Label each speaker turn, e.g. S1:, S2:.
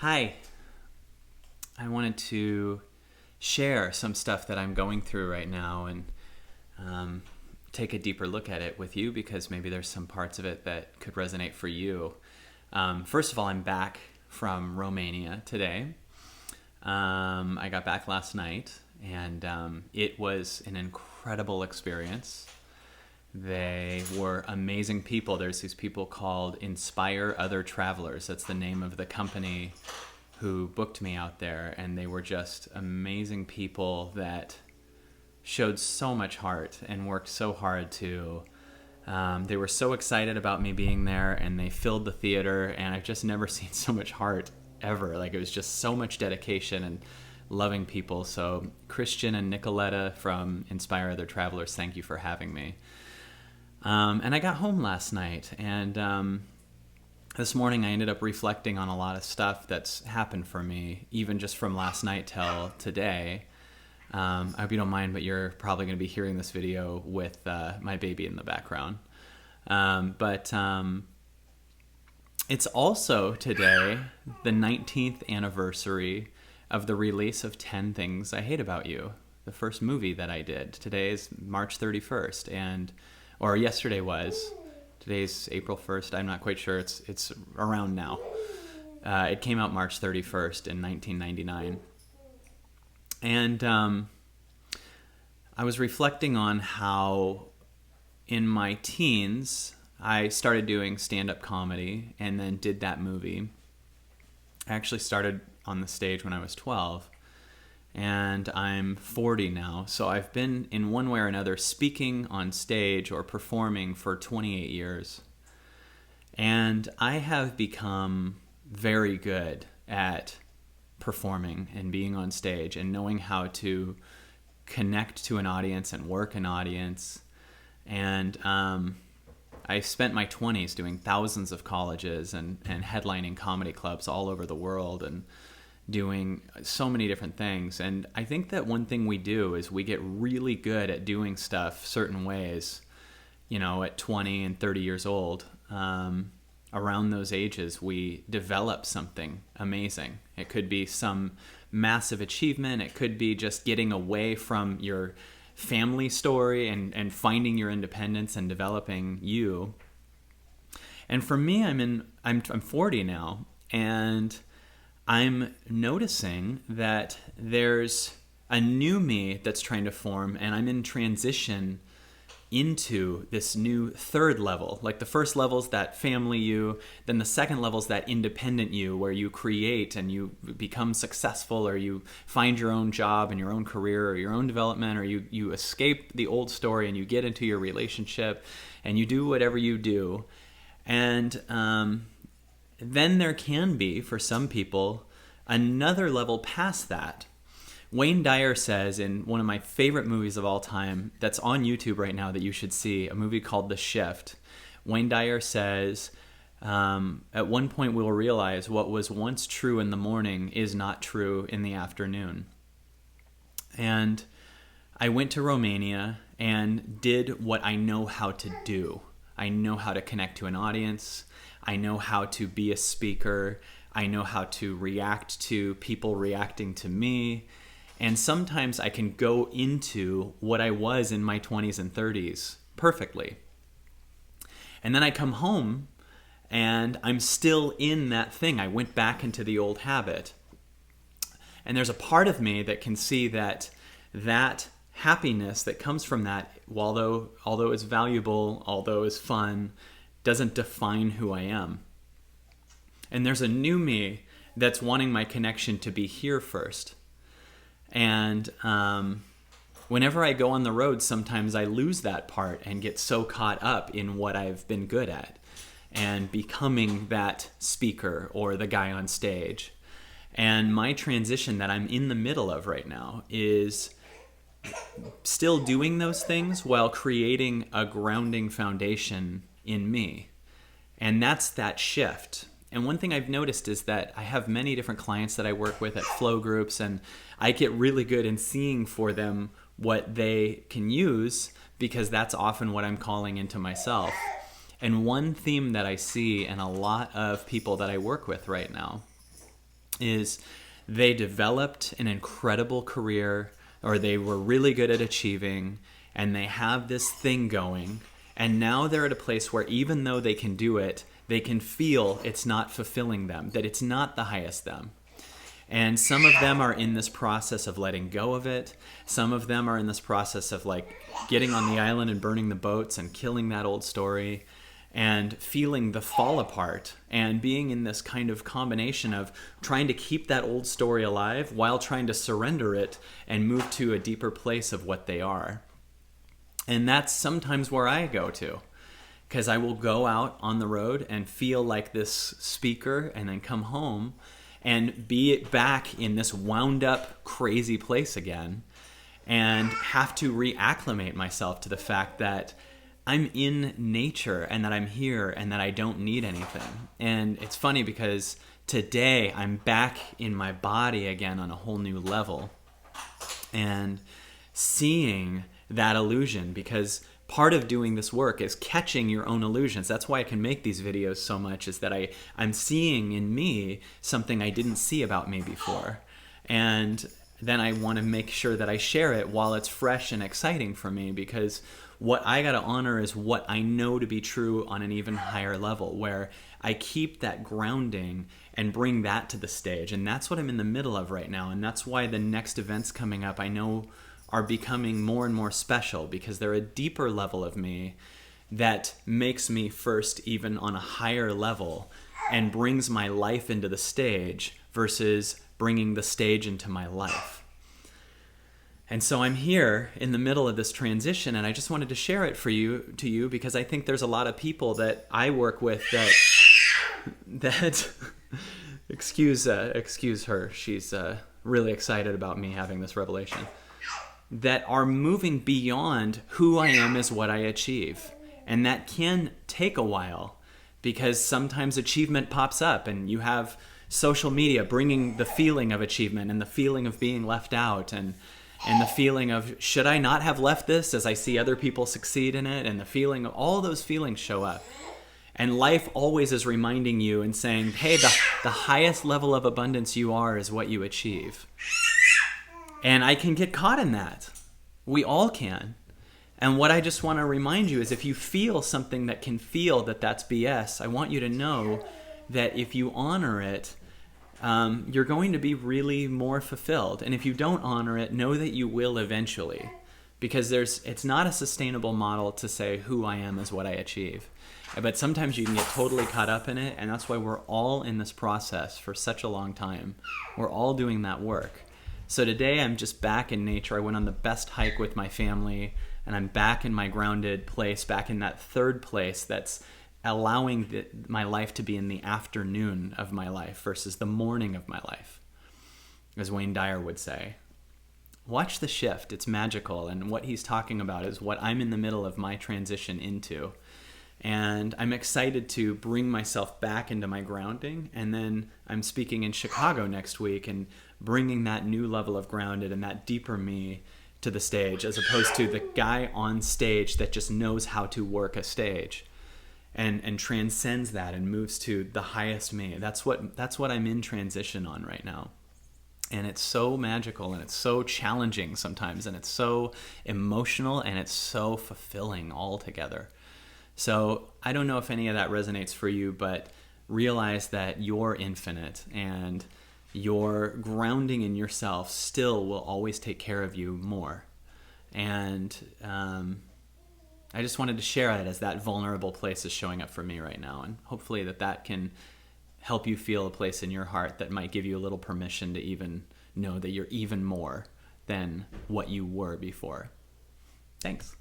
S1: Hi, I wanted to share some stuff that I'm going through right now and take a deeper look at it with you because maybe there's some parts of it that could resonate for you. First of all, I'm back from Romania today. I got back last night and it was an incredible experience. They were amazing people. There's these people called Inspire Other Travelers. That's the name of the company who booked me out there. And they were just amazing people that showed so much heart and worked so hard to. They were so excited about me being there, and they filled the theater. And I've just never seen so much heart ever. Like, it was just so much dedication and loving people. So Christian and Nicoletta from Inspire Other Travelers, thank you for having me. And I got home last night, and this morning I ended up reflecting on a lot of stuff that's happened for me, even just from last night till today. I hope you don't mind, but you're probably going to be hearing this video with my baby in the background. But it's also today the 19th anniversary of the release of 10 Things I Hate About You, the first movie that I did. Today is March 31st, or yesterday was. Today's April 1st. I'm not quite sure. It's around now. It came out March 31st in 1999. And I was reflecting on how in my teens I started doing stand-up comedy and then did that movie. I actually started on the stage when I was 12. And I'm 40 now, so I've been in one way or another speaking on stage or performing for 28 years. And I have become very good at performing and being on stage and knowing how to connect to an audience and work an audience. And I spent my 20s doing thousands of colleges and headlining comedy clubs all over the world and doing so many different things. And I think that one thing we do is we get really good at doing stuff certain ways, at 20 and 30 years old. Around those ages, we develop something amazing. It could be some massive achievement. It could be just getting away from your family story and finding your independence and developing you. And for me, I'm 40 now, and I'm noticing that there's a new me that's trying to form, and I'm in transition into this new third level. Like, the first level's that family you, then the second level's that independent you, where you create and you become successful, or you find your own job and your own career or your own development, or you escape the old story and you get into your relationship and you do whatever you do. And then there can be, for some people, another level past that. Wayne Dyer says in one of my favorite movies of all time that's on YouTube right now that you should see, a movie called The Shift. Wayne Dyer says, at one point we'll realize what was once true in the morning is not true in the afternoon. And I went to Romania and did what I know how to do. I know how to connect to an audience. I know how to be a speaker. I know how to react to people reacting to me. And sometimes I can go into what I was in my 20s and 30s perfectly. And then I come home and I'm still in that thing. I went back into the old habit. And there's a part of me that can see that happiness that comes from that, although it's valuable, although it's fun, doesn't define who I am. And there's a new me that's wanting my connection to be here first. And whenever I go on the road, sometimes I lose that part and get so caught up in what I've been good at and becoming that speaker or the guy on stage. And my transition that I'm in the middle of right now is still doing those things while creating a grounding foundation in me. And that's that shift. And one thing I've noticed is that I have many different clients that I work with at flow groups, and I get really good in seeing for them what they can use, because that's often what I'm calling into myself. And one theme that I see in a lot of people that I work with right now is they developed an incredible career, or they were really good at achieving, and they have this thing going, and now they're at a place where even though they can do it, they can feel it's not fulfilling them, that it's not the highest them. And some of them are in this process of letting go of it. Some of them are in this process of like getting on the island and burning the boats and killing that old story and feeling the fall apart and being in this kind of combination of trying to keep that old story alive while trying to surrender it and move to a deeper place of what they are. And that's sometimes where I go to, because I will go out on the road and feel like this speaker and then come home and be back in this wound up, crazy place again and have to reacclimate myself to the fact that I'm in nature and that I'm here and that I don't need anything. And it's funny because today I'm back in my body again on a whole new level and seeing that illusion, because part of doing this work is catching your own illusions. That's why I can make these videos so much, is that I'm seeing in me something I didn't see about me before. And then I want to make sure that I share it while it's fresh and exciting for me, because what I got to honor is what I know to be true on an even higher level, where I keep that grounding and bring that to the stage. And that's what I'm in the middle of right now. And that's why the next events coming up, I know, are becoming more and more special, because they're a deeper level of me that makes me first even on a higher level and brings my life into the stage versus bringing the stage into my life. And so I'm here in the middle of this transition, and I just wanted to share it to you because I think there's a lot of people that I work with that excuse her, she's really excited about me having this revelation, that are moving beyond who I am is what I achieve. And that can take a while, because sometimes achievement pops up and you have social media bringing the feeling of achievement and the feeling of being left out and the feeling of, should I not have left this, as I see other people succeed in it, and the feeling of all those feelings show up. And life always is reminding you and saying, hey, the highest level of abundance you are is what you achieve. And I can get caught in that. We all can. And what I just want to remind you is, if you feel something that can feel that that's BS, I want you to know that if you honor it, you're going to be really more fulfilled. And if you don't honor it, know that you will eventually. Because it's not a sustainable model to say who I am is what I achieve. But sometimes you can get totally caught up in it, and that's why we're all in this process for such a long time. We're all doing that work. So today I'm just back in nature. I went on the best hike with my family, and I'm back in my grounded place, back in that third place that's allowing my life to be in the afternoon of my life versus the morning of my life, as Wayne Dyer would say. Watch the shift. It's magical. And what he's talking about is what I'm in the middle of my transition into. And I'm excited to bring myself back into my grounding. And then I'm speaking in Chicago next week and bringing that new level of grounded and that deeper me to the stage, as opposed to the guy on stage that just knows how to work a stage and transcends that and moves to the highest me. That's what I'm in transition on right now. And it's so magical, and it's so challenging sometimes, and it's so emotional, and it's so fulfilling all together. So I don't know if any of that resonates for you, but realize that you're infinite, and your grounding in yourself still will always take care of you more. And I just wanted to share it as that vulnerable place is showing up for me right now. And hopefully that can help you feel a place in your heart that might give you a little permission to even know that you're even more than what you were before. Thanks.